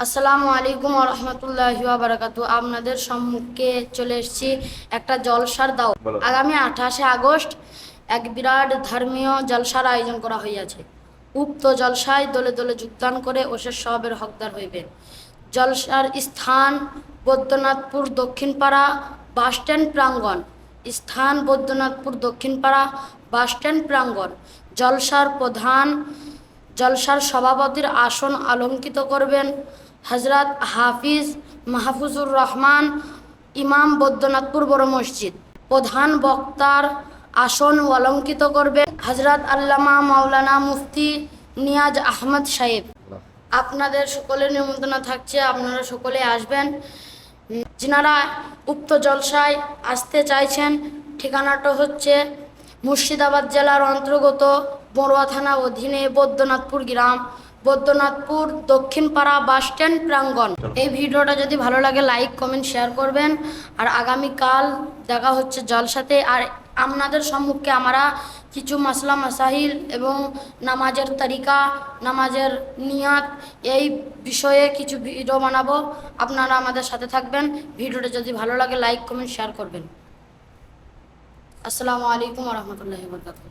আসসালামু আলাইকুম ওয়া রাহমাতুল্লাহি ওয়া বারাকাতুহু। আপনাদের সম্মুখে চলে এসেছি একটা জলসার দাওয়াত। আগামী 28শে আগস্ট এক বিরাট ধর্মীয় জলসার আয়োজন করা হইয়াছে। উক্ত জলসায় দলে দলে যোগদান করে ওসের সওয়াবের হকদার হইবে। জলসার স্থান বৈদ্যনাথপুর দক্ষিণপাড়া বাসস্ট্যান্ড প্রাঙ্গণ। স্থান বৈদ্যনাথপুর দক্ষিণপাড়া বাসস্ট্যান্ড প্রাঙ্গণ। জলসার সভাপতির আসন অলঙ্কৃত করবেন হজরত হাফিজ মাহফুজুর রহমান, ইমাম বৈদ্যনাথপুর বড় মসজিদ। প্রধান বক্তার আসন অলঙ্কৃত করবেন হজরত আল্লামা মাওলানা মুফতি নিয়াজ আহমদ সাহেব। আপনাদের সকলের নিমন্ত্রণ থাকছে, আপনারা সকলে আসবেন। যিনারা উক্ত জলসায় আসতে চাইছেন, ঠিকানাটা হচ্ছে মুর্শিদাবাদ জেলার অন্তর্গত বড়ুয়া থানা অধীনে বৈদ্যনাথপুর গ্রাম, বৈদ্যনাথপুর দক্ষিণপাড়া বাসস্ট্যান্ড প্রাঙ্গণ। এই ভিডিওটা যদি ভালো লাগে লাইক কমেন্ট শেয়ার করবেন। আর আগামীকাল দেখা হচ্ছে জলসাতে। আর আপনাদের সম্মুখে আমরা কিছু মাসলা মাসাইল এবং নামাজের তরিকা, নামাজের নিয়াত, এই বিষয়ে কিছু ভিডিও বানাবো। আপনারা আমাদের সাথে থাকবেন। ভিডিওটা যদি ভালো লাগে লাইক কমেন্ট শেয়ার করবেন। আসসালামু আলাইকুম ওয়া রাহমাতুল্লাহি ওয়া বারাকাতুহু।